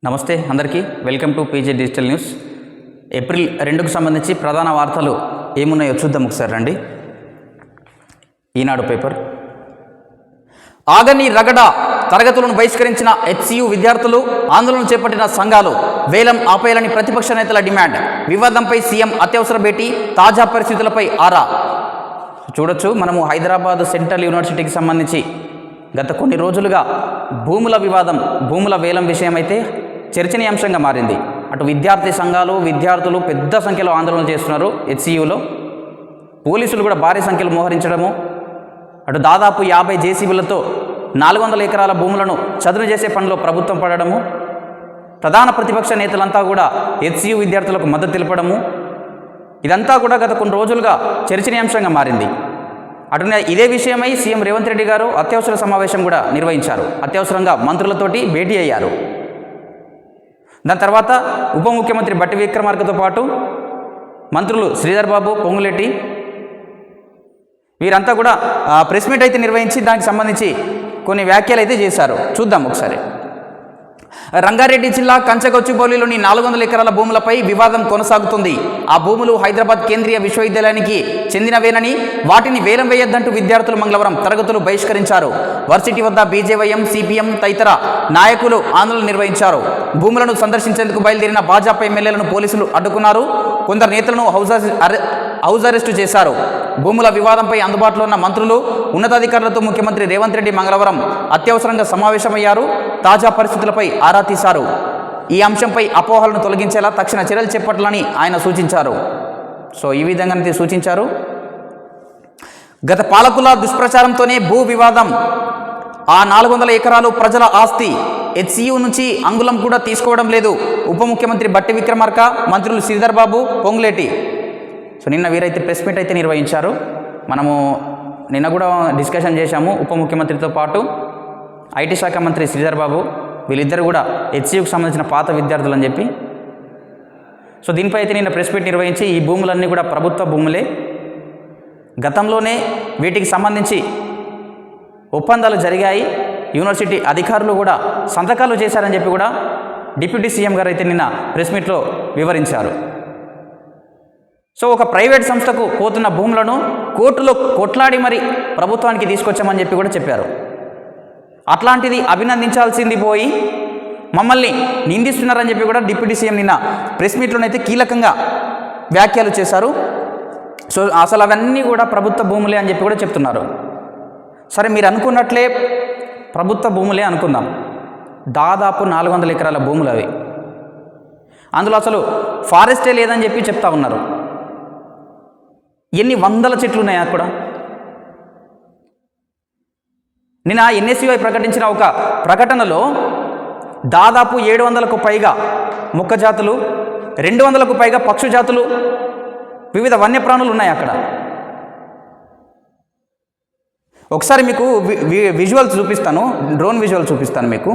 నమస్తే అందరికీ welcome to PJ digital news. April 2కు సంబంధించి ప్రధాన వార్తలు ఏమున్నాయో చూద్దాం ఒకసారి రండి. ఈనాడు పేపర్. ఆగని రగడ తరగతులను బహిష్కరించిన హెచ్సియు విద్యార్థులు, ఆందోళన చేపట్టిన సంఘాలు, వేలం ఆపేయాలని ప్రతిపక్ష నేతల డిమాండ్. వివాదంపై సీఎం అత్యవసర భేటీ, తాజా పరిస్థితులపై ఆరా. చూడొచ్చు, మనము హైదరాబాద్ సెంట్రల్ యూనివర్సిటీకి సంబంధించి గత కొన్ని రోజులుగా భూముల వివాదం, భూముల వేలం విషయం అయితే చర్చనీయాంశంగా మారింది. అటు విద్యార్థి సంఘాలు, విద్యార్థులు పెద్ద సంఖ్యలో ఆందోళన చేస్తున్నారు. హెచ్సియులో పోలీసులు కూడా భారీ సంఖ్యలో మోహరించడము, అటు దాదాపు 50 జేసీబీలతో 400 ఎకరాల భూములను చదును చేసే పనిలో ప్రభుత్వం పడడము, ప్రధాన ప్రతిపక్ష నేతలంతా కూడా హెచ్సియు విద్యార్థులకు మద్దతు తెలపడము, ఇదంతా కూడా గత కొన్ని రోజులుగా చర్చనీయాంశంగా మారింది. అటునే ఇదే విషయమై సీఎం రేవంత్ రెడ్డి గారు అత్యవసర సమావేశం కూడా నిర్వహించారు. అత్యవసరంగా మంత్రులతోటి భేటీ అయ్యారు. దాని తర్వాత ఉప ముఖ్యమంత్రి బట్టి విక్రమార్కతో పాటు మంత్రులు శ్రీధర్ బాబు, పొంగులేటి వీరంతా కూడా ప్రెస్ మీట్ అయితే నిర్వహించి దానికి సంబంధించి కొన్ని వ్యాఖ్యలు అయితే చేశారు. చూద్దాం ఒకసారి. రంగారెడ్డి జిల్లా కంచగొచ్చిబౌలిలోని 400 ఎకరాల భూములపై వివాదం కొనసాగుతుంది. ఆ భూములు హైదరాబాద్ కేంద్రీయ విశ్వవిద్యాలయానికి చెందినవేనని, వాటిని వేలం వేయొద్దంటూ విద్యార్థులు మంగళవారం తరగతులు బహిష్కరించారు. వర్సిటీ వద్ద బీజేవైఎం, సిపిఎం తదితర నాయకులు ఆందోళన నిర్వహించారు. భూములను సందర్శించేందుకు బయలుదేరిన భాజపా ఎమ్మెల్యేలను పోలీసులు అడ్డుకున్నారు. కొందరు నేతలను హౌస్ అరెస్టు చేశారు. భూముల వివాదంపై అందుబాటులో ఉన్న మంత్రులు, ఉన్నతాధికారులతో ముఖ్యమంత్రి రేవంత్ రెడ్డి మంగళవారం అత్యవసరంగా సమావేశమయ్యారు. తాజా పరిస్థితులపై ఆరా తీశారు. ఈ అంశంపై అపోహలను తొలగించేలా తక్షణ చర్యలు చేపట్టాలని ఆయన సూచించారు. ఈ విధంగా సూచించారు. గత పాలకుల దుష్ప్రచారంతోనే భూ వివాదం. ఆ 400 ఎకరాలు ప్రజల ఆస్తి. హెచ్సియు నుంచి అంగుళం కూడా తీసుకోవడం లేదు. ఉప ముఖ్యమంత్రి బట్టి విక్రమార్క, మంత్రులు శ్రీధర్ బాబు, పొంగులేటి నిన్న వీరైతే ప్రెస్ మీట్ అయితే నిర్వహించారు. మనము నిన్న కూడా డిస్కషన్ చేశాము. ఉప ముఖ్యమంత్రితో పాటు ఐటీ శాఖ మంత్రి శ్రీధర్ బాబు, వీళ్ళిద్దరు కూడా హెచ్సియుకు సంబంధించిన పాత విద్యార్థులు అని చెప్పి. దీనిపై అయితే నిన్న ప్రెస్ మీట్ నిర్వహించి ఈ భూములన్నీ కూడా ప్రభుత్వ భూములే, గతంలోనే వీటికి సంబంధించి ఒప్పందాలు జరిగాయి, యూనివర్సిటీ అధికారులు కూడా సంతకాలు చేశారని చెప్పి కూడా డిప్యూటీ సీఎం గారు అయితే నిన్న ప్రెస్ మీట్లో వివరించారు. ఒక ప్రైవేట్ సంస్థకు పోతున్న భూములను కోర్టులో కొట్లాడి మరి ప్రభుత్వానికి తీసుకొచ్చామని చెప్పి కూడా చెప్పారు. అట్లాంటిది అభినందించాల్సింది పోయి మమ్మల్ని నిందిస్తున్నారని చెప్పి కూడా డిప్యూటీ సీఎం నిన్న ప్రెస్ మీట్లోనైతే కీలకంగా వ్యాఖ్యలు చేశారు. అసలు అవన్నీ కూడా ప్రభుత్వ భూములే అని చెప్పి కూడా చెప్తున్నారు. సరే, మీరు అనుకున్నట్లే ప్రభుత్వ భూములే అనుకుందాం. దాదాపు 400 ఎకరాల భూములు అవి. అందులో అసలు ఫారెస్టే లేదని చెప్పి చెప్తా ఉన్నారు. ఎన్ని వందల చెట్లు ఉన్నాయి అక్కడ. నిన్న ఎన్ఎస్యుఐ ప్రకటించిన ఒక ప్రకటనలో దాదాపు 700కు పైగా మొక్క జాతులు, 200కు పైగా పక్షు జాతులు, వివిధ వన్యప్రాణులు ఉన్నాయి అక్కడ. ఒకసారి మీకు విజువల్స్ చూపిస్తాను, డ్రోన్ విజువల్ చూపిస్తాను మీకు.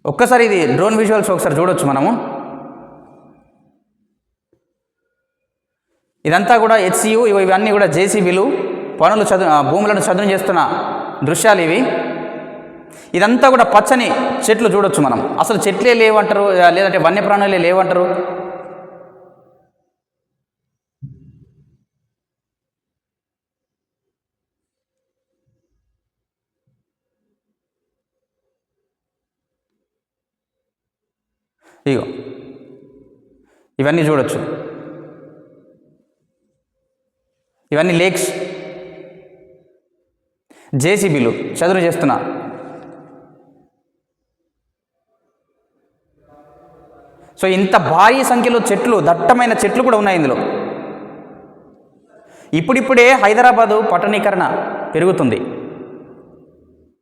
ఒక్కసారి ఇది డ్రోన్ విజువల్స్ ఒకసారి చూడొచ్చు మనము. ఇదంతా కూడా హెచ్సియు, ఇవన్నీ కూడా జేసీబీలు భూములను చదును చేస్తున్న దృశ్యాలు ఇవి. ఇదంతా కూడా పచ్చని చెట్లు చూడొచ్చు మనం. అసలు చెట్లే లేవంటారు, లేదంటే వన్యప్రాణులే లేవంటారు. ఇగో ఇవన్నీ చూడొచ్చు. ఇవన్నీ లేక్స్, జేసీబీలు చదును చేస్తున్నా. ఇంత భారీ సంఖ్యలో చెట్లు, దట్టమైన చెట్లు కూడా ఉన్నాయి ఇందులో. ఇప్పుడిప్పుడే హైదరాబాదు పట్టణీకరణ పెరుగుతుంది,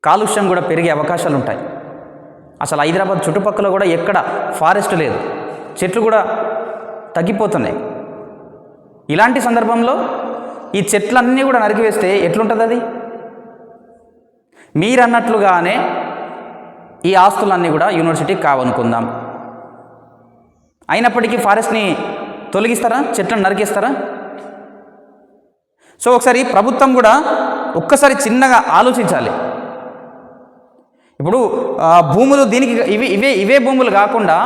కాలుష్యం కూడా పెరిగే అవకాశాలు ఉంటాయి. అసలు హైదరాబాద్ చుట్టుపక్కల కూడా ఎక్కడ ఫారెస్ట్ లేదు, చెట్లు కూడా తగ్గిపోతున్నాయి. ఇలాంటి సందర్భంలో ఈ చెట్లన్నీ కూడా నరికివేస్తే ఎట్లుంటుంది అది? మీరన్నట్లుగానే ఈ ఆస్తులన్నీ కూడా యూనివర్సిటీకి కావనుకుందాం. అయినప్పటికీ ఫారెస్ట్ని తొలగిస్తారా? చెట్లను నరికేస్తారా? సో ఒకసారి ప్రభుత్వం కూడా ఒక్కసారి చిన్నగా ఆలోచించాలి. ఇప్పుడు భూములు దీనికి ఇవే భూములు కాకుండా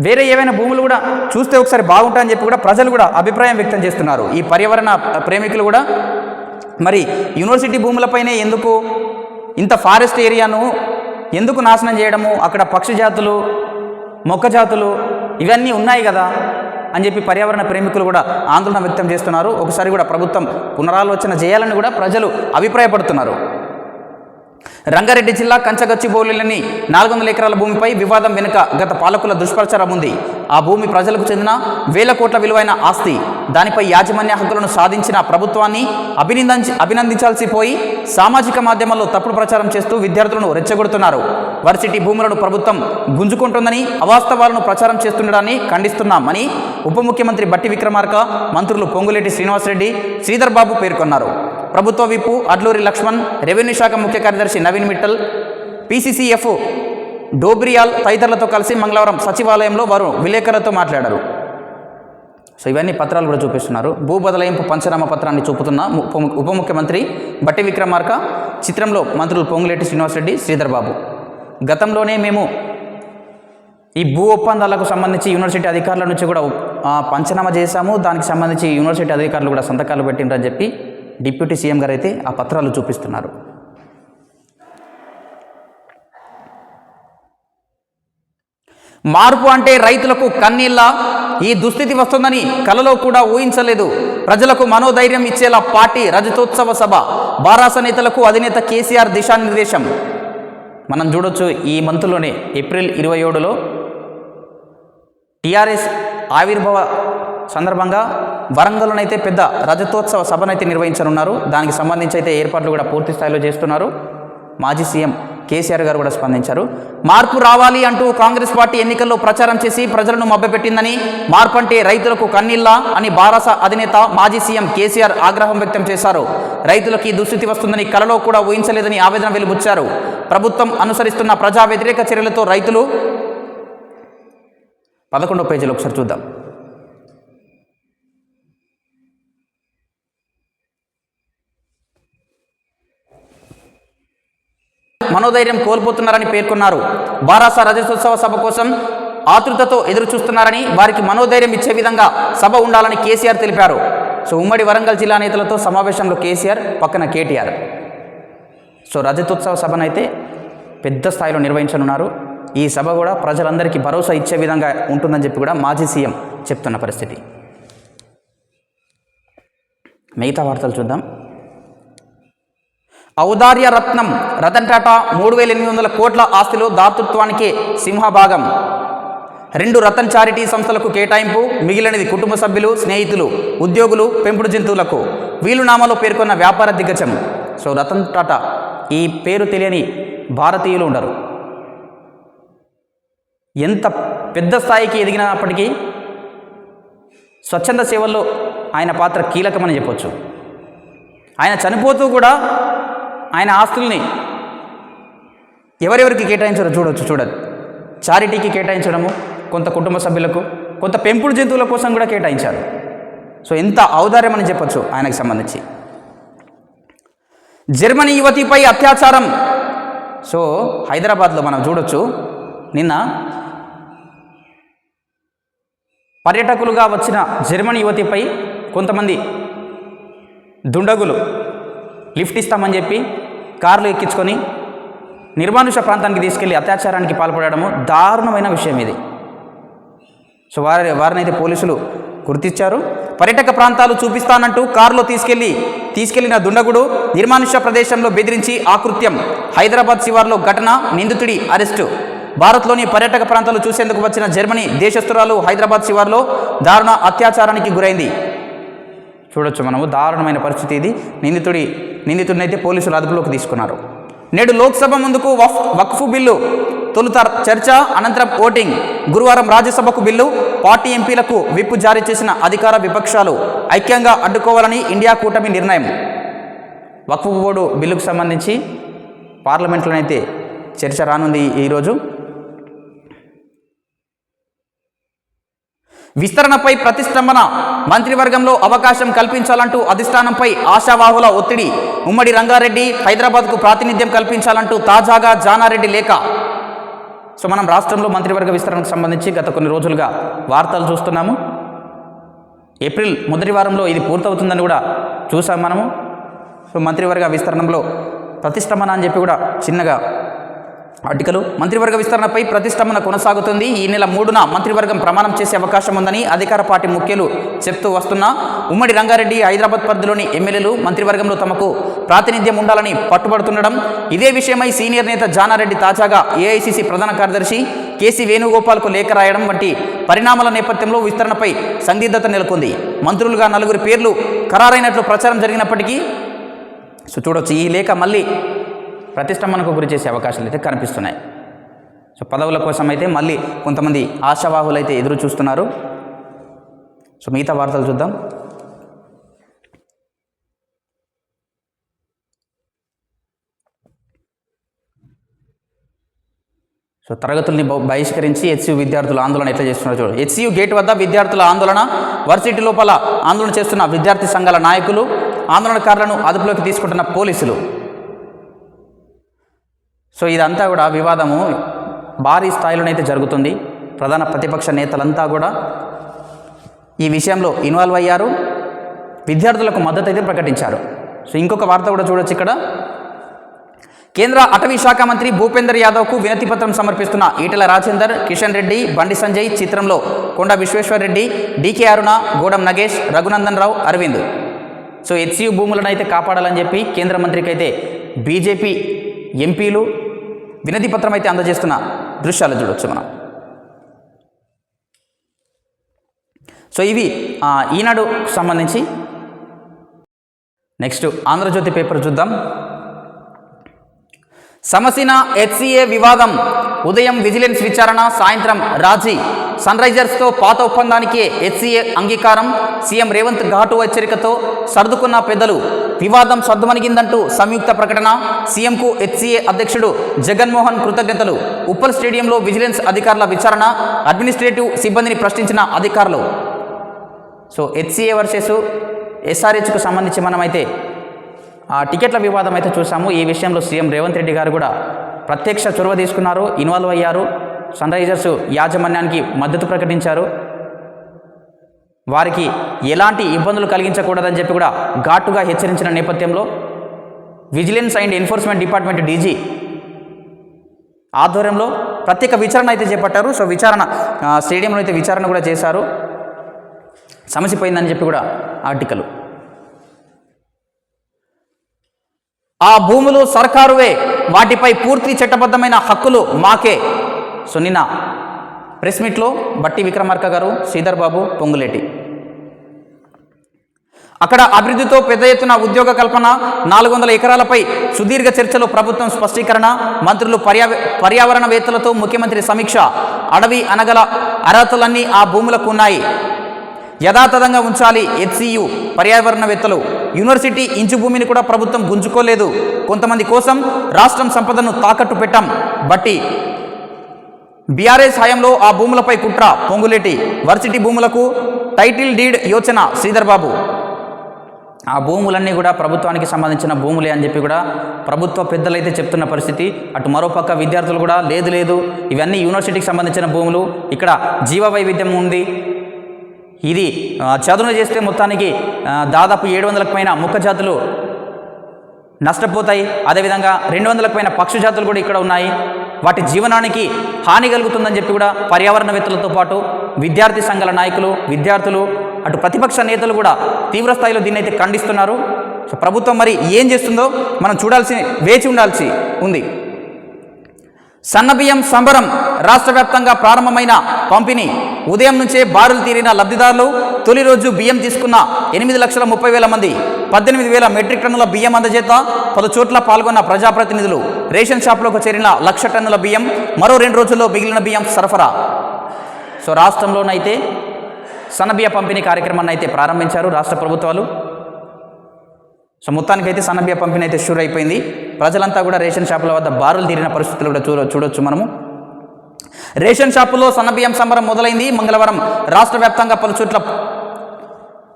వేరే ఏవైనా భూములు కూడా చూస్తే ఒకసారి బాగుంటాయని చెప్పి కూడా ప్రజలు కూడా అభిప్రాయం వ్యక్తం చేస్తున్నారు. ఈ పర్యావరణ ప్రేమికులు కూడా మరి యూనివర్సిటీ భూములపైనే ఎందుకు ఇంత ఫారెస్ట్ ఏరియాను ఎందుకు నాశనం చేయడము, అక్కడ పక్షి జాతులు మొక్క జాతులు ఇవన్నీ ఉన్నాయి కదా అని చెప్పి పర్యావరణ ప్రేమికులు కూడా ఆందోళన వ్యక్తం చేస్తున్నారు. ఒకసారి కూడా ప్రభుత్వం పునరాలోచన చేయాలని కూడా ప్రజలు అభిప్రాయపడుతున్నారు. రంగారెడ్డి జిల్లా కంచగచ్చిబౌలిలోని 400 ఎకరాల భూమిపై వివాదం వెనుక గత పాలకుల దుష్ప్రచారం ఉంది. ఆ భూమి ప్రజలకు చెందిన వేల కోట్ల విలువైన ఆస్తి. దానిపై యాజమాన్య హక్కులను సాధించిన ప్రభుత్వాన్ని అభినందించాల్సి పోయి సామాజిక మాధ్యమాల్లో తప్పుడు ప్రచారం చేస్తూ విద్యార్థులను రెచ్చగొడుతున్నారు. వర్సిటీ భూములను ప్రభుత్వం గుంజుకుంటుందని, అవాస్తవాలను ప్రచారం చేస్తుండడాన్ని ఖండిస్తున్నామని ఉప ముఖ్యమంత్రి బట్టి విక్రమార్క, మంత్రులు పొంగులేటి శ్రీనివాసరెడ్డి, శ్రీధర్ బాబు పేర్కొన్నారు. ప్రభుత్వ విప్పు అడ్లూరి లక్ష్మణ్, రెవెన్యూ శాఖ ముఖ్య కార్యదర్శి నవీన్ మిట్టల్, పీసీసీఎఫ్ డోబ్రియాల్ తదితరులతో కలిసి మంగళవారం సచివాలయంలో వారు విలేకరులతో మాట్లాడారు. సో ఇవన్నీ పత్రాలు కూడా చూపిస్తున్నారు. భూ బదలాయింపు పంచనామా పత్రాన్ని చూపుతున్న ఉప ముఖ్యమంత్రి బట్టి విక్రమార్క, చిత్రంలో మంత్రులు పొంగులేటి శ్రీనివాసరెడ్డి, శ్రీధర్ బాబు. గతంలోనే మేము ఈ భూ ఒప్పందాలకు సంబంధించి యూనివర్సిటీ అధికారుల నుంచి కూడా పంచనామా చేశాము, దానికి సంబంధించి యూనివర్సిటీ అధికారులు కూడా సంతకాలు పెట్టిండ్రని చెప్పి డిప్యూటీ సీఎం గారు అయితే ఆ పత్రాలు చూపిస్తున్నారు. మార్పు అంటే రైతులకు కన్నీళ్ళ, ఈ దుస్థితి వస్తుందని కలలో కూడా ఊహించలేదు. ప్రజలకు మనోధైర్యం ఇచ్చేలా పార్టీ రజతోత్సవ సభ, బారాస నేతలకు అధినేత కేసీఆర్ దిశానిర్దేశం. మనం చూడొచ్చు ఈ మంత్లోనే ఏప్రిల్ 27లో టీఆర్ఎస్ ఆవిర్భావ సందర్భంగా వరంగల్లోనైతే పెద్ద రజతోత్సవ సభనైతే నిర్వహించనున్నారు. దానికి సంబంధించి అయితే ఏర్పాట్లు కూడా పూర్తి స్థాయిలో చేస్తున్నారు. మాజీ సీఎం కేసీఆర్ గారు కూడా స్పందించారు. మార్పు రావాలి అంటూ కాంగ్రెస్ పార్టీ ఎన్నికల్లో ప్రచారం చేసి ప్రజలను మభ్యపెట్టిందని, మార్పు అంటే రైతులకు కన్నీళ్ళ అని బారాస అధినేత మాజీ సీఎం కేసీఆర్ ఆగ్రహం వ్యక్తం చేశారు. రైతులకి దుస్థితి వస్తుందని కలలో కూడా ఊహించలేదని ఆవేదన వెలుబుచ్చారు. ప్రభుత్వం అనుసరిస్తున్న ప్రజా వ్యతిరేక చర్యలతో రైతులు 11వ పేజీలో ఒకసారి చూద్దాం. మనోధైర్యం కోల్పోతున్నారని పేర్కొన్నారు. బారాస రజతోత్సవ సభ కోసం ఆతృతతో ఎదురు చూస్తున్నారని, వారికి మనోధైర్యం ఇచ్చే విధంగా సభ ఉండాలని కేసీఆర్ తెలిపారు. సో ఉమ్మడి వరంగల్ జిల్లా నేతలతో సమావేశంలో కేసీఆర్, పక్కన కేటీఆర్. సో రజతోత్సవ సభనైతే పెద్ద స్థాయిలో నిర్వహించనున్నారు. ఈ సభ కూడా ప్రజలందరికీ భరోసా ఇచ్చే విధంగా ఉంటుందని చెప్పి కూడా మాజీ సీఎం చెప్తున్న పరిస్థితి. మిగతా వార్తలు చూద్దాం. ఔదార్య రత్నం రతన్ టాటా 3,800 కోట్ల ఆస్తిలో దాతృత్వానికి సింహభాగం. 2 రతన్ చారిటీ సంస్థలకు కేటాయింపు, మిగిలినది కుటుంబ సభ్యులు, స్నేహితులు, ఉద్యోగులు, పెంపుడు జంతువులకు. వీలునామాలో పేర్కొన్న వ్యాపార దిగ్గజం. సో రతన్ టాటా, ఈ పేరు తెలియని భారతీయులు ఉండరు. ఎంత పెద్ద స్థాయికి ఎదిగినప్పటికీ స్వచ్ఛంద సేవల్లో ఆయన పాత్ర కీలకమని చెప్పొచ్చు. ఆయన చనిపోతూ కూడా ఆయన ఆస్తుల్ని ఎవరెవరికి కేటాయించారో చూడదు. చారిటీకి కేటాయించడము, కొంత కుటుంబ సభ్యులకు, కొంత పెంపుడు జంతువుల కోసం కూడా కేటాయించారు. సో ఎంత ఔదార్యం అని చెప్పొచ్చు ఆయనకు సంబంధించి. జర్మనీ యువతిపై అత్యాచారం. సో హైదరాబాద్లో మనం చూడొచ్చు, నిన్న పర్యాటకులుగా వచ్చిన జర్మనీ యువతిపై కొంతమంది దుండగులు లిఫ్ట్ ఇస్తామని చెప్పి కార్లు ఎక్కించుకొని నిర్మానుష ప్రాంతానికి తీసుకెళ్లి అత్యాచారానికి పాల్పడము దారుణమైన విషయం ఇది. సో వారినైతే పోలీసులు గుర్తించారు. పర్యాటక ప్రాంతాలు చూపిస్తానంటూ కారులో తీసుకెళ్లిన దుండగుడు నిర్మానుష ప్రదేశంలో బెదిరించి ఆకృత్యం. హైదరాబాద్ శివార్లో ఘటన, నిందితుడి అరెస్టు. భారత్లోని పర్యాటక ప్రాంతాలు చూసేందుకు వచ్చిన జర్మనీ దేశస్తురాలు హైదరాబాద్ శివార్లో దారుణ అత్యాచారానికి గురైంది. చూడొచ్చు మనము, దారుణమైన పరిస్థితి ఇది. నిందితుడిని అయితే పోలీసులు అదుపులోకి తీసుకున్నారు. నేడు లోక్సభ ముందుకు వక్ఫ్ బిల్లు తొలుత చర్చ, అనంతరం ఓటింగ్. గురువారం రాజ్యసభకు బిల్లు. పార్టీ ఎంపీలకు విప్ జారీ చేసిన అధికార విపక్షాలు ఐక్యంగా అడ్డుకోవాలని ఇండియా కూటమి నిర్ణయం. వక్ఫ్ బోర్డు బిల్లుకు సంబంధించి పార్లమెంట్లోనైతే చర్చ రానుంది ఈరోజు. విస్తరణపై ప్రతిష్టంభన, మంత్రివర్గంలో అవకాశం కల్పించాలంటూ అధిష్టానంపై ఆశావాహుల ఒత్తిడి. ఉమ్మడి రంగారెడ్డి, హైదరాబాద్కు ప్రాతినిధ్యం కల్పించాలంటూ తాజాగా జానారెడ్డి లేఖ. సో మనం రాష్ట్రంలో మంత్రివర్గ విస్తరణకు సంబంధించి గత కొన్ని రోజులుగా వార్తలు చూస్తున్నాము. ఏప్రిల్ మొదటి వారంలో ఇది పూర్తవుతుందని కూడా చూసాం మనము. సో మంత్రివర్గ విస్తరణలో ప్రతిష్టంభన అని చెప్పి కూడా చిన్నగా ఆర్టికలు. మంత్రివర్గ విస్తరణపై ప్రతిష్టంభన కొనసాగుతుంది. ఈ నెల 3న మంత్రివర్గం ప్రమాణం చేసే అవకాశం ఉందని అధికార పార్టీ ముఖ్యులు చెప్తూ వస్తున్నా ఉమ్మడి రంగారెడ్డి, హైదరాబాద్ పరిధిలోని ఎమ్మెల్యేలు మంత్రివర్గంలో తమకు ప్రాతినిధ్యం ఉండాలని పట్టుబడుతుండడం. ఇదే విషయమై సీనియర్ నేత జానారెడ్డి తాజాగా ఏఐసీసీ ప్రధాన కార్యదర్శి కేసీ వేణుగోపాల్కు లేఖ రాయడం వంటి పరిణామాల నేపథ్యంలో విస్తరణపై సందిగ్ధత నెలకొంది. మంత్రులుగా 4 పేర్లు ఖరారైనట్లు ప్రచారం జరిగినప్పటికీ సో చూడవచ్చు ఈ లేఖ మళ్ళీ ప్రతిష్టంభనకు గురి చేసే అవకాశాలు అయితే కనిపిస్తున్నాయి. సో పదవుల కోసం అయితే మళ్ళీ కొంతమంది ఆశావాహులు అయితే ఎదురు చూస్తున్నారు. సో మిగతా వార్తలు చూద్దాం. సో తరగతుల్ని బహిష్కరించి హెచ్సియు విద్యార్థుల ఆందోళన ఎట్లా చేస్తున్నారు చూడు. హెచ్సియు గేట్ వద్ద విద్యార్థుల ఆందోళన, వర్సిటీ లోపల ఆందోళన చేస్తున్న విద్యార్థి సంఘాల నాయకులు, ఆందోళనకారులను అదుపులోకి తీసుకుంటున్న పోలీసులు. సో ఇదంతా కూడా వివాదము భారీ స్థాయిలోనైతే జరుగుతుంది. ప్రధాన ప్రతిపక్ష నేతలంతా కూడా ఈ విషయంలో ఇన్వాల్వ్ అయ్యారు, విద్యార్థులకు మద్దతు అయితే ప్రకటించారు. సో ఇంకొక వార్త కూడా చూడొచ్చు ఇక్కడ. కేంద్ర అటవీ శాఖ మంత్రి భూపేందర్ యాదవ్కు వినతి పత్రం సమర్పిస్తున్న ఈటెల రాజేందర్, కిషన్ రెడ్డి, బండి సంజయ్. చిత్రంలో కొండ విశ్వేశ్వరరెడ్డి, డికే అరుణ, గూడెం నగేష్, రఘునందన్ రావు, అరవింద్. సో హెచ్సియు భూములను అయితే కాపాడాలని చెప్పి కేంద్ర మంత్రికి అయితే బీజేపీ ఎంపీలు వినతి పత్రం అయితే అందజేస్తున్న దృశ్యాలు చూడొచ్చు మనం. సో ఇవి ఈనాడు సంబంధించి. నెక్స్ట్ ఆంధ్రజ్యోతి పేపర్ చూద్దాం. సమసిన హెచ్సిఏ వివాదం, ఉదయం విజిలెన్స్ విచారణ, సాయంత్రం రాజీ. సన్ రైజర్స్తో పాత ఒప్పందానికే హెచ్సిఏ అంగీకారం. సీఎం రేవంత్ ఘాటు హెచ్చరికతో సర్దుకున్న పెద్దలు. వివాదం సర్దుమణిగిందంటూ సంయుక్త ప్రకటన. సీఎంకు హెచ్సిఏ అధ్యక్షుడు జగన్మోహన్ కృతజ్ఞతలు. ఉప్పల్ స్టేడియంలో విజిలెన్స్ అధికారుల విచారణ, అడ్మినిస్ట్రేటివ్ సిబ్బందిని ప్రశ్నించిన అధికారులు. సో హెచ్సిఏ వర్సెస్ ఎస్ఆర్హెచ్కు సంబంధించి మనమైతే టికెట్ల వివాదం అయితే చూసాము. ఈ విషయంలో సీఎం రేవంత్ రెడ్డి గారు కూడా ప్రత్యక్ష చొరవ తీసుకున్నారు, ఇన్వాల్వ్ అయ్యారు. సన్ రైజర్స్ యాజమాన్యానికి మద్దతు ప్రకటించారు. వారికి ఎలాంటి ఇబ్బందులు కలిగించకూడదని చెప్పి కూడా ఘాటుగా హెచ్చరించిన నేపథ్యంలో vigilance and enforcement department DG ఆధ్వర్యంలో ప్రత్యేక విచారణ అయితే చేపట్టారు. సో విచారణ స్టేడియంలో అయితే విచారణ కూడా చేశారు. సమసిపోయిందని చెప్పి కూడా ఆర్టికల్. ఆ భూములు సర్కారువే, వాటిపై పూర్తి చట్టబద్ధమైన హక్కులు మాకే. సో నిన్న ప్రెస్ మీట్లో బట్టి విక్రమార్క గారు, శ్రీధర్ బాబు, పొంగులేటి అక్కడ అభివృద్ధితో పెద్ద ఎత్తున ఉద్యోగ కల్పన, 400 ఎకరాలపై సుదీర్ఘ చర్చలో ప్రభుత్వం స్పష్టీకరణ, మంత్రులు పర్యావరణవేత్తలతో ముఖ్యమంత్రి సమీక్ష. అడవి అనగల అర్హతలన్నీ ఆ భూములకు ఉన్నాయి, యథాతథంగా ఉంచాలి హెచ్సియు పర్యావరణవేత్తలు. యూనివర్సిటీ ఇంచు భూమిని కూడా ప్రభుత్వం గుంజుకోలేదు, కొంతమంది కోసం రాష్ట్రం సంపదను తాకట్టు పెట్టాం. బట్టి బీఆర్ఎస్ హయాంలో ఆ భూములపై కుట్ర, పొంగులేటి. వర్సిటీ భూములకు టైటిల్ డీడ్ యోచన, శ్రీధర్ బాబు. ఆ భూములన్నీ కూడా ప్రభుత్వానికి సంబంధించిన భూములే అని చెప్పి కూడా ప్రభుత్వ పెద్దలైతే చెప్తున్న పరిస్థితి. అటు మరోపక్క విద్యార్థులు కూడా లేదు ఇవన్నీ యూనివర్సిటీకి సంబంధించిన భూములు, ఇక్కడ జీవ వైవిధ్యం ఉంది, ఇది చదును చేస్తే మొత్తానికి దాదాపు 700లకు పైన ముఖ్య జాతులు నష్టపోతాయి. అదేవిధంగా 200లకు పైన పక్షి జాతులు కూడా ఇక్కడ ఉన్నాయి, వాటి జీవనానికి హాని కలుగుతుందని చెప్పి కూడా పర్యావరణవేత్తలతో పాటు విద్యార్థి సంఘాల నాయకులు, విద్యార్థులు, అటు ప్రతిపక్ష నేతలు కూడా తీవ్రస్థాయిలో దీన్ని అయితే ఖండిస్తున్నారు. సో ప్రభుత్వం మరి ఏం చేస్తుందో మనం వేచి ఉండాల్సి ఉంది. సన్నబియ్యం సంబరం, రాష్ట్ర వ్యాప్తంగా ప్రారంభమైన పంపిణీ. ఉదయం నుంచే బారులు తీరిన లబ్ధిదారులు. తొలి రోజు బియ్యం తీసుకున్న 8,30,000 మంది. 18,000 మెట్రిక్ టన్నుల బియ్యం అందజేత 10 చోట్ల పాల్గొన్న ప్రజాప్రతినిధులు. రేషన్ షాప్లోకి చేరిన 1,00,000 టన్నుల బియ్యం. మరో 2 రోజుల్లో మిగిలిన బియ్యం సరఫరా. సో రాష్ట్రంలోనైతే సన్నబియ్య పంపిణీ కార్యక్రమాన్ని అయితే ప్రారంభించారు రాష్ట్ర ప్రభుత్వాలు. సో మొత్తానికైతే సన్నబియ్య పంపిణీ అయితే షూర్ అయిపోయింది. ప్రజలంతా కూడా రేషన్ షాపుల వద్ద బారులు తీరిన పరిస్థితులు కూడా చూడొచ్చు మనము. రేషన్ షాపులో సన్నబియ్యం సంబరం మొదలైంది. మంగళవారం రాష్ట్ర వ్యాప్తంగా పలు చోట్ల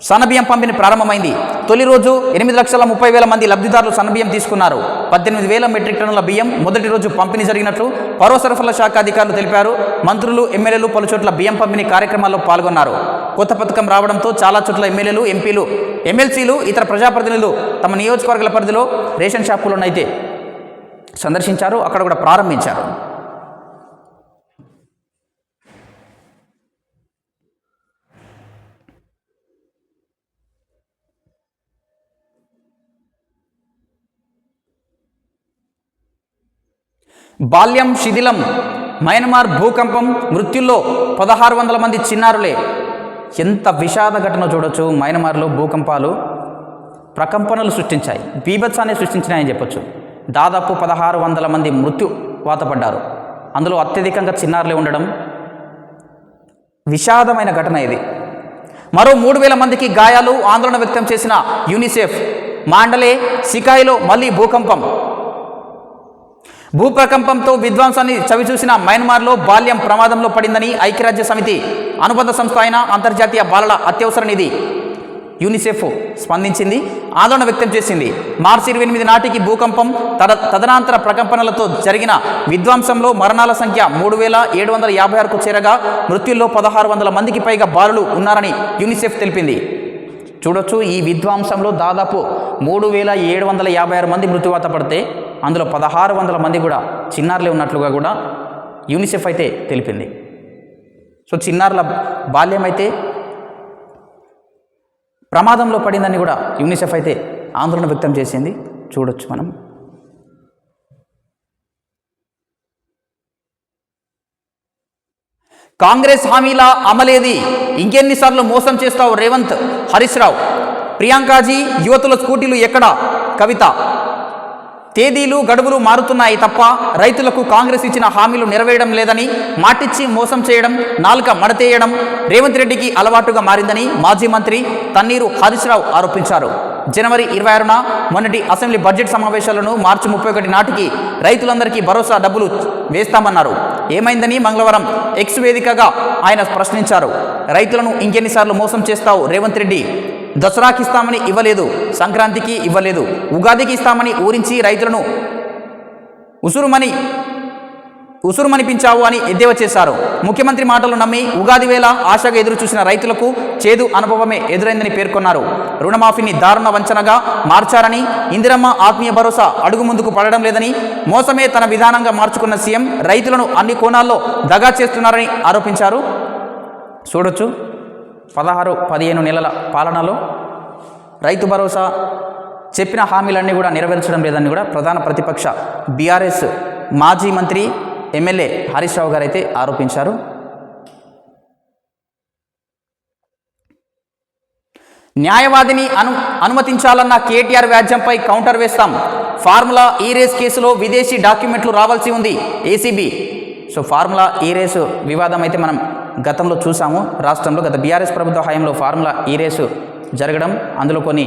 సన్నబియ్యం పంపిణీ ప్రారంభమైంది. తొలి రోజు 8,30,30,000 మంది లబ్ధిదారులు సన్నబియ్యం తీసుకున్నారు. 18,000 మెట్రిక్ టన్నుల బియ్యం మొదటి రోజు పంపిణీ జరిగినట్లు పౌర సరఫరాల శాఖ అధికారులు తెలిపారు. మంత్రులు, ఎమ్మెల్యేలు పలు చోట్ల బియ్యం పంపిణీ కార్యక్రమాల్లో పాల్గొన్నారు. కొత్త పథకం రావడంతో చాలా చోట్ల ఎమ్మెల్యేలు, ఎంపీలు, ఎమ్మెల్సీలు, ఇతర ప్రజాప్రతినిధులు తమ నియోజకవర్గాల పరిధిలో రేషన్ షాపులను అయితే సందర్శించారు. అక్కడ కూడా ప్రారంభించారు. బాల్యం శిథిలం, మయన్మార్ భూకంపం, మృత్యుల్లో 1,600 మంది చిన్నారులే. ఎంత విషాద ఘటన చూడొచ్చు. మయన్మార్లో భూకంపాలు ప్రకంపనలు సృష్టించాయి, బీభత్సాన్ని సృష్టించినాయని చెప్పొచ్చు. దాదాపు 1,600 మంది మృత్యువాత పడ్డారు. అందులో అత్యధికంగా చిన్నారులే ఉండడం విషాదమైన ఘటన ఇది. మరో 3,000 మందికి గాయాలు. ఆందోళన వ్యక్తం చేసిన యూనిసెఫ్. మాండలే, సికాయిలో మళ్ళీ భూకంపం. భూప్రకంపంతో విధ్వంసాన్ని చవిచూసిన మయన్మార్లో బాల్యం ప్రమాదంలో పడిందని ఐక్యరాజ్య సమితి అనుబంధ సంస్థ అయిన అంతర్జాతీయ బాలల అత్యవసర నిధి యూనిసెఫ్ స్పందించింది, ఆందోళన వ్యక్తం చేసింది. మార్చి 28 నాటికి భూకంపం, తదనంతర ప్రకంపనలతో జరిగిన విధ్వంసంలో మరణాల సంఖ్య 3,756కు చేరగా మృత్యుల్లో 1,600 మందికి పైగా బాలులు ఉన్నారని యూనిసెఫ్ తెలిపింది. చూడొచ్చు, ఈ విధ్వంసంలో దాదాపు 3,756 మంది మృత్యువాత పడితే అందులో 1,600 మంది కూడా చిన్నారులే ఉన్నట్లుగా కూడా యూనిసెఫ్ అయితే తెలిపింది. సో చిన్నారుల బాల్యం అయితే ప్రమాదంలో పడిందని కూడా యూనిసెఫ్ అయితే ఆందోళన వ్యక్తం చేసింది. చూడొచ్చు మనం. కాంగ్రెస్ హామీల అమలేది, ఇంకెన్నిసార్లు మోసం చేస్తావు రేవంత్, హరీష్ రావు. ప్రియాంకాజీ, యువతుల స్కూటీలు ఎక్కడా, కవిత. తేదీలు, గడువులు మారుతున్నాయి తప్ప రైతులకు కాంగ్రెస్ ఇచ్చిన హామీలు నెరవేయడం లేదని, మాటిచ్చి మోసం చేయడం, నాలుక మడతేయడం రేవంత్ రెడ్డికి అలవాటుగా మారిందని మాజీ మంత్రి తన్నీరు హరీష్ రావు ఆరోపించారు. జనవరి 26న మొన్నటి అసెంబ్లీ బడ్జెట్ సమావేశాలను మార్చి 31 నాటికి రైతులందరికీ భరోసా డబ్బులు వేస్తామన్నారు. ఏమైందని మంగళవారం ఎక్స్ వేదికగా ఆయన ప్రశ్నించారు. రైతులను ఇంకెన్నిసార్లు మోసం చేస్తావు రేవంత్ రెడ్డి? దసరాకి ఇస్తామని ఇవ్వలేదు, సంక్రాంతికి ఇవ్వలేదు, ఉగాదికి ఇస్తామని ఊరించి రైతులను ఉసురుమనిపించావు అని ఎద్దేవా చేశారు. ముఖ్యమంత్రి మాటలు నమ్మి ఉగాది వేళ ఆశగా ఎదురు చూసిన రైతులకు చేదు అనుభవమే ఎదురైందని పేర్కొన్నారు. రుణమాఫీని దారుణ వంచనగా మార్చారని, ఇందిరమ్మ ఆత్మీయ భరోసా అడుగు ముందుకు పడడం లేదని, మోసమే తన విధానంగా మార్చుకున్న సీఎం రైతులను అన్ని కోణాల్లో దగా చేస్తున్నారని ఆరోపించారు. చూడొచ్చు, 16-15 నెలల పాలనలో రైతు భరోసా చెప్పిన హామీలన్నీ కూడా నెరవేర్చడం లేదని కూడా ప్రధాన ప్రతిపక్ష బీఆర్ఎస్ మాజీ మంత్రి ఎమ్మెల్యే హరీష్ రావు గారు అయితే ఆరోపించారు. న్యాయవాదిని అనుమతించాలన్న కేటీఆర్ వ్యాజ్యంపై కౌంటర్ వేస్తాం. ఫార్ములా ఈ రేస్ కేసులో విదేశీ డాక్యుమెంట్లు రావాల్సి ఉంది, ఏసీబీ. సో ఫార్ములా ఈ రేసు వివాదం అయితే మనం గతంలో చూసాము. రాష్ట్రంలో గత బీఆర్ఎస్ ప్రభుత్వ హయాంలో ఫార్ములా ఈ రేసు జరగడం, అందులో కొన్ని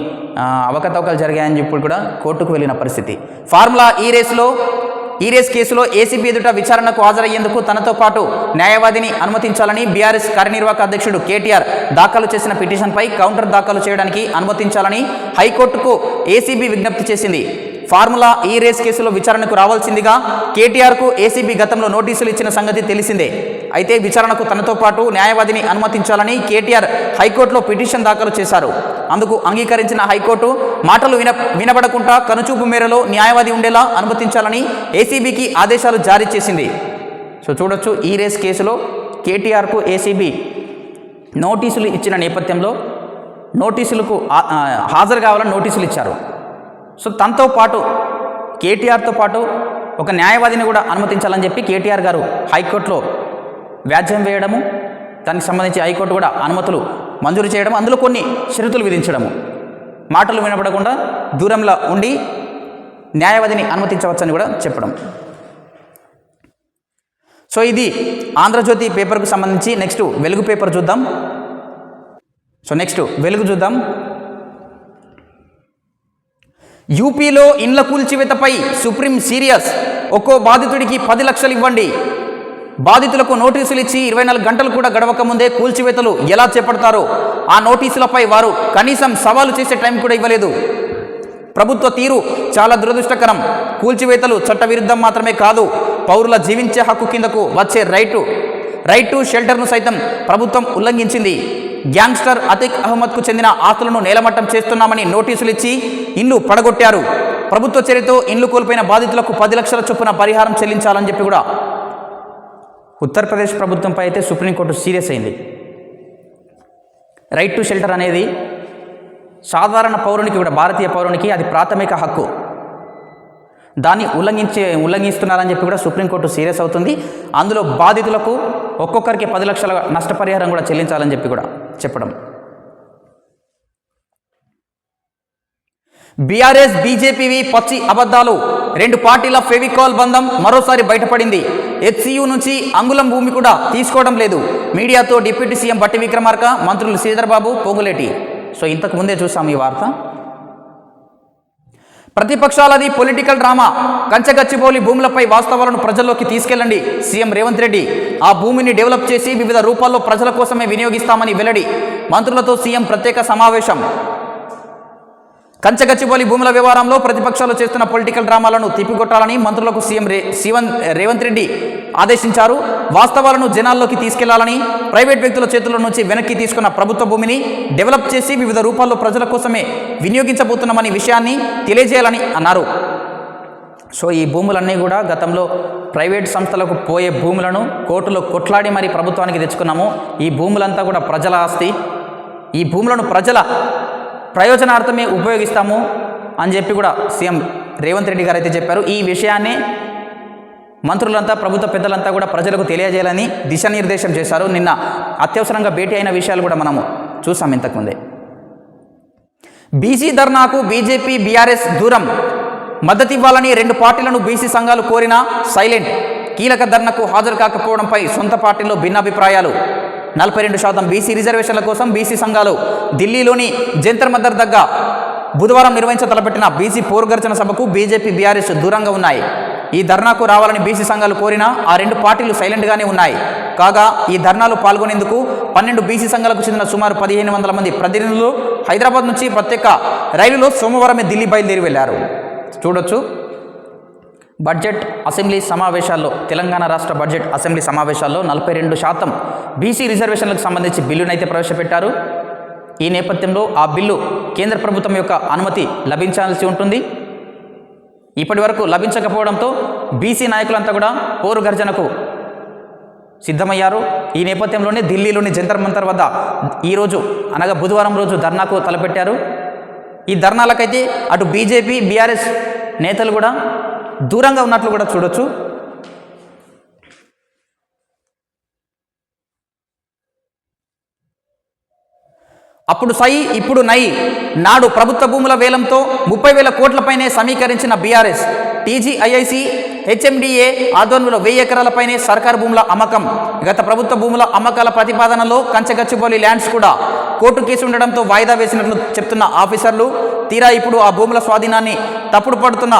అవకతవకలు జరిగాయని చెప్పి కూడా కోర్టుకు వెళ్ళిన పరిస్థితి. ఫార్ములా ఈ రేస్ కేసులో ఏసీబీ ఎదుట విచారణకు హాజరయ్యేందుకు తనతో పాటు న్యాయవాదిని అనుమతించాలని బీఆర్ఎస్ కార్యనిర్వాహక అధ్యక్షుడు కేటీఆర్ దాఖలు చేసిన పిటిషన్పై కౌంటర్ దాఖలు చేయడానికి అనుమతించాలని హైకోర్టుకు ఏసీబీ విజ్ఞప్తి చేసింది. ఫార్ములా ఈ రేస్ కేసులో విచారణకు రావాల్సిందిగా కేటీఆర్కు ఏసీబీ గతంలో నోటీసులు ఇచ్చిన సంగతి తెలిసిందే. అయితే విచారణకు తనతో పాటు న్యాయవాదిని అనుమతించాలని కేటీఆర్ హైకోర్టులో పిటిషన్ దాఖలు చేశారు. అందుకు అంగీకరించిన హైకోర్టు మాటలు వినబడకుండా కనుచూపు మేరలో న్యాయవాది ఉండేలా అనుమతించాలని ఏసీబీకి ఆదేశాలు జారీ చేసింది. సో చూడొచ్చు, ఈ రేస్ కేసులో కేటీఆర్కు ఏసీబీ నోటీసులు ఇచ్చిన నేపథ్యంలో నోటీసులకు హాజరు కావాలని నోటీసులు ఇచ్చారు. సో తనతో పాటు కేటీఆర్తో పాటు ఒక న్యాయవాదిని కూడా అనుమతించాలని చెప్పి కేటీఆర్ గారు హైకోర్టులో వ్యాజ్యం వేయడము, దానికి సంబంధించి హైకోర్టు కూడా అనుమతులు మంజూరు చేయడం, అందులో కొన్ని షరతులు విధించడము, మాటలు వినపడకుండా దూరంలో ఉండి న్యాయవాదిని అనుమతించవచ్చని కూడా చెప్పడం. సో ఇది ఆంధ్రజ్యోతి పేపర్కు సంబంధించి. నెక్స్ట్ వెలుగు పేపర్ చూద్దాం. సో నెక్స్ట్ వెలుగు చూద్దాం. యూపీలో ఇండ్ల కూల్చివేతపై సుప్రీం సీరియస్, ఒక్కో బాధితుడికి 10 లక్షలు ఇవ్వండి. బాధితులకు నోటీసులు ఇచ్చి 24 గంటలు కూడా గడవక ముందే కూల్చివేతలు ఎలా చేపడతారో ఆ నోటీసులపై వారు కనీసం సవాలు చేసే టైం కూడా ఇవ్వలేదు. ప్రభుత్వ తీరు చాలా దురదృష్టకరం. కూల్చివేతలు చట్టవిరుద్ధం మాత్రమే కాదు, పౌరుల జీవించే హక్కు కిందకు వచ్చే రైట్ టు షెల్టర్ను సైతం ప్రభుత్వం ఉల్లంఘించింది. గ్యాంగ్స్టర్ అతిక్ అహ్మద్కు చెందిన ఆస్తులను నేలమట్టం చేస్తున్నామని నోటీసులు ఇచ్చి ఇండ్లు పడగొట్టారు. ప్రభుత్వ చర్యతో ఇండ్లు కోల్పోయిన బాధితులకు 10 లక్షల చొప్పున పరిహారం చెల్లించాలని చెప్పి కూడా ఉత్తరప్రదేశ్ ప్రభుత్వంపై అయితే సుప్రీంకోర్టు సీరియస్ అయింది. రైట్ టు షెల్టర్ అనేది సాధారణ పౌరునికి కూడా, భారతీయ పౌరునికి అది ప్రాథమిక హక్కు. దాన్ని ఉల్లంఘిస్తున్నారని చెప్పి కూడా సుప్రీంకోర్టు సీరియస్ అవుతుంది. అందులో బాధితులకు ఒక్కొక్కరికి 10 లక్షల నష్టపరిహారం కూడా చెల్లించాలని చెప్పి కూడా చెప్పడం. బీఆర్ఎస్ బీజేపీవి పచ్చి అబద్ధాలు, 2 పార్టీల ఫెవికాల్ బంధం మరోసారి బయటపడింది. హెచ్సియు నుంచి అంగుళం భూమి కూడా తీసుకోవడం లేదు. మీడియాతో డిప్యూటీ సీఎం బట్టి విక్రమార్క, మంత్రులు శ్రీధర్బాబు, పొంగులేటి. సో ఇంతకు ముందే చూసాం ఈ వార్త. ప్రతిపక్షాలది పొలిటికల్ డ్రామా, కంచగచ్చిబౌలి భూములపై వాస్తవాలను ప్రజల్లోకి తీసుకెళ్లండి. సీఎం రేవంత్ రెడ్డి ఆ భూమిని డెవలప్ చేసి వివిధ రూపాల్లో ప్రజల కోసమే వినియోగిస్తామని వెల్లడి. మంత్రులతో సీఎం ప్రత్యేక సమావేశం. కంచగచ్చిబౌలి భూముల వ్యవహారంలో ప్రతిపక్షాలు చేస్తున్న పొలిటికల్ డ్రామాలను తిప్పికొట్టాలని మంత్రులకు సీఎం రేవంత్ రెడ్డి ఆదేశించారు. వాస్తవాలను జనాల్లోకి తీసుకెళ్లాలని, ప్రైవేట్ వ్యక్తుల చేతుల నుంచి వెనక్కి తీసుకున్న ప్రభుత్వ భూమిని డెవలప్ చేసి వివిధ రూపాల్లో ప్రజల కోసమే వినియోగించబోతున్నామని విషయాన్ని తెలియజేయాలని అన్నారు. సో ఈ భూములన్నీ కూడా గతంలో ప్రైవేట్ సంస్థలకు పోయే భూములను కోర్టులో కొట్లాడి మరి ప్రభుత్వానికి తెచ్చుకున్నాము. ఈ భూములంతా కూడా ప్రజల ఆస్తి. ఈ భూములను ప్రజల ప్రయోజనార్థమే ఉపయోగిస్తాము అని చెప్పి కూడా సీఎం రేవంత్ రెడ్డి గారు అయితే చెప్పారు. ఈ విషయాన్ని మంత్రులంతా, ప్రభుత్వ పెద్దలంతా కూడా ప్రజలకు తెలియజేయాలని దిశానిర్దేశం చేశారు. నిన్న అత్యవసరంగా భేటీ అయిన విషయాలు కూడా మనము చూసాం ఇంతకుముందే. బీసీ ధర్నాకు బీజేపీ బీఆర్ఎస్ దూరం, మద్దతు ఇవ్వాలని 2 పార్టీలను బీసీ సంఘాలు కోరినా సైలెంట్. కీలక ధర్నాకు హాజరు కాకపోవడంపై సొంత పార్టీల్లో భిన్నాభిప్రాయాలు. 42% బీసీ రిజర్వేషన్ల కోసం బీసీ సంఘాలు ఢిల్లీలోని జంతర్ మంతర్ దగ్గర బుధవారం తలపెట్టిన బీసీ పోరుగర్జన సభకు బీజేపీ బీఆర్ఎస్ దూరంగా ఉన్నాయి. ఈ ధర్నాకు రావాలని బీసీ సంఘాలు కోరినా ఆ 2 పార్టీలు సైలెంట్గానే ఉన్నాయి. కాగా ఈ ధర్నాలో పాల్గొనేందుకు 12 బీసీ సంఘాలకు చెందిన సుమారు 1500 మంది ప్రతినిధులు హైదరాబాద్ నుంచి ప్రత్యేక రైలులో సోమవారమే ఢిల్లీ బయలుదేరి వెళ్లారు. చూడొచ్చు, బడ్జెట్ అసెంబ్లీ సమావేశాల్లో, తెలంగాణ రాష్ట్ర బడ్జెట్ అసెంబ్లీ సమావేశాల్లో 42% బీసీ రిజర్వేషన్లకు సంబంధించి బిల్లునైతే ప్రవేశపెట్టారు. ఈ నేపథ్యంలో ఆ బిల్లు కేంద్ర ప్రభుత్వం యొక్క అనుమతి లభించాల్సి ఉంటుంది. ఇప్పటి వరకు లభించకపోవడంతో బీసీ నాయకులంతా కూడా పోరు గర్జనకు సిద్ధమయ్యారు. ఈ నేపథ్యంలోనే ఢిల్లీలోని జంతర్ మంతర్ వద్ద ఈరోజు అనగా బుధవారం రోజు ధర్నాకు తలపెట్టారు. ఈ ధర్నాలకైతే అటు బీజేపీ బీఆర్ఎస్ నేతలు కూడా దూరంగా ఉన్నట్లు కూడా చూడొచ్చు. అప్పుడు సై ఇప్పుడు నై, నాడు ప్రభుత్వ భూముల వేలంతో 30,000 కోట్లపైనే సమీకరించిన బీఆర్ఎస్. టీజీఐఐసి హెచ్ఎండిఏ ఆధ్వర్యంలో 1000 ఎకరాలపైనే సర్కారు భూముల అమ్మకం. గత ప్రభుత్వ భూముల అమ్మకాల ప్రతిపాదనలో కంచగచ్చిబౌలి ల్యాండ్స్ కూడా కోర్టు కేసు ఉండడంతో వాయిదా వేసినట్లు చెప్తున్న ఆఫీసర్లు, తీరా ఇప్పుడు ఆ భూముల స్వాధీనాన్ని తప్పుడు పడుతున్న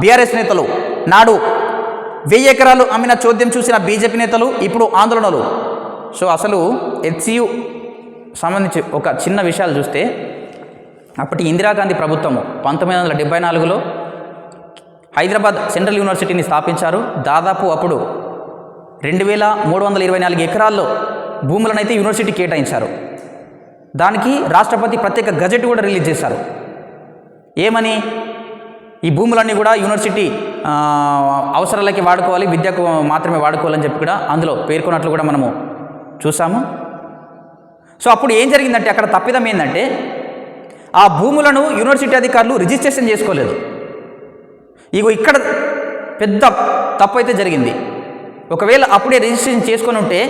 బీఆర్ఎస్ నేతలు. నాడు 1000 ఎకరాలు అమ్మిన చోద్యం చూసిన బీజేపీ నేతలు ఇప్పుడు ఆందోళనలు. సో అసలు హెచ్సియు సంబంధించి ఒక చిన్న విషయాలు చూస్తే, అప్పటి ఇందిరాగాంధీ ప్రభుత్వము 1974లో హైదరాబాద్ సెంట్రల్ యూనివర్సిటీని స్థాపించారు. దాదాపు అప్పుడు 2324 ఎకరాల్లో భూములనైతే యూనివర్సిటీ కేటాయించారు. దానికి రాష్ట్రపతి ప్రత్యేక గజెట్ కూడా రిలీజ్ చేశారు. ఏమని, ఈ భూములన్నీ కూడా యూనివర్సిటీ అవసరాలకి వాడుకోవాలి, విద్యకు మాత్రమే వాడుకోవాలని చెప్పి కూడా అందులో పేర్కొన్నట్లు కూడా మనము చూసాము. సో అప్పుడు ఏం జరిగిందంటే, అక్కడ తప్పిదం ఏంటంటే, ఆ భూములను యూనివర్సిటీ అధికారులు రిజిస్ట్రేషన్ చేసుకోలేదు. ఇగో ఇక్కడ పెద్ద తప్పు అయితే జరిగింది. ఒకవేళ అప్పుడే రిజిస్ట్రేషన్ చేసుకొని ఉంటే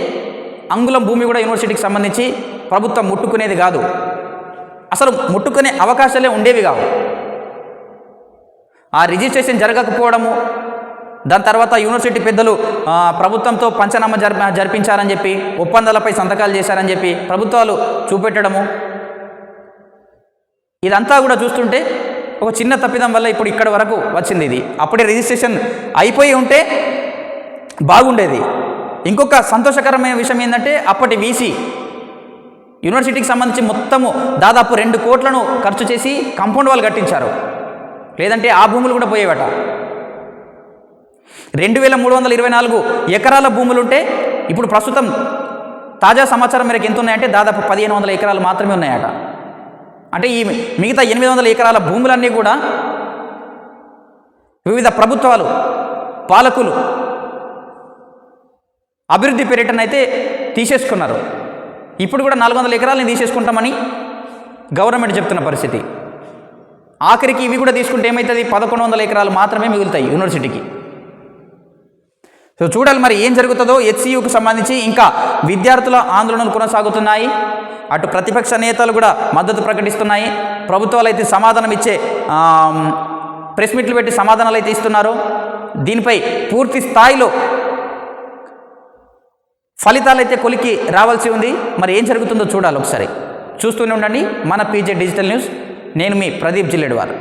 అంగుళం భూమి కూడా యూనివర్సిటీకి సంబంధించి ప్రభుత్వం ముట్టుకునేది కాదు, అసలు ముట్టుకునే అవకాశాలే ఉండేవి కావు. ఆ రిజిస్ట్రేషన్ జరగకపోవడము, దాని తర్వాత యూనివర్సిటీ పెద్దలు ప్రభుత్వంతో పంచనామా జరిపించారని చెప్పి, ఒప్పందాలపై సంతకాలు చేశారని చెప్పి ప్రభుత్వాలు చూపెట్టడము, ఇదంతా కూడా చూస్తుంటే ఒక చిన్న తప్పిదం వల్ల ఇప్పుడు ఇక్కడ వరకు వచ్చింది. ఇది అప్పుడే రిజిస్ట్రేషన్ అయిపోయి ఉంటే బాగుండేది. ఇంకొక సంతోషకరమైన విషయం ఏంటంటే అప్పటి వీసీ యూనివర్సిటీకి సంబంధించి మొత్తము దాదాపు 2 కోట్లను ఖర్చు చేసి కాంపౌండ్ వాల్ కట్టించారు. లేదంటే ఆ భూములు కూడా పోయేవట. 2324 ఎకరాల భూములుంటే ఇప్పుడు ప్రస్తుతం తాజా సమాచారం మేరకు ఎంత ఉన్నాయంటే దాదాపు 1500 ఎకరాలు మాత్రమే ఉన్నాయట. అంటే ఈ మిగతా 800 ఎకరాల భూములన్నీ కూడా వివిధ ప్రభుత్వాలు, పాలకులు అభివృద్ధి పర్యటన అయితే తీసేసుకున్నారు. ఇప్పుడు కూడా 400 ఎకరాలని తీసేసుకుంటామని గవర్నమెంట్ చెప్తున్న పరిస్థితి. ఆఖరికి ఇవి కూడా తీసుకుంటే ఏమవుతుంది, 1100 ఎకరాలు మాత్రమే మిగులుతాయి యూనివర్సిటీకి. సో చూడాలి మరి ఏం జరుగుతుందో. హెచ్సియుకు సంబంధించి ఇంకా విద్యార్థుల ఆందోళనలు కొనసాగుతున్నాయి. అటు ప్రతిపక్ష నేతలు కూడా మద్దతు ప్రకటిస్తున్నాయి. ప్రభుత్వాలు అయితే సమాధానం ఇచ్చే ప్రెస్ మీట్లు పెట్టి సమాధానాలు అయితే ఇస్తున్నారు. దీనిపై పూర్తి స్థాయిలో ఫలితాలు అయితే కొలికి రావాల్సి ఉంది. మరి ఏం జరుగుతుందో చూడాలి. ఒకసారి చూస్తూనే ఉండండి మన పీజే డిజిటల్ న్యూస్. నేను మీ ప్రదీప్ జిల్లెడ్వార్.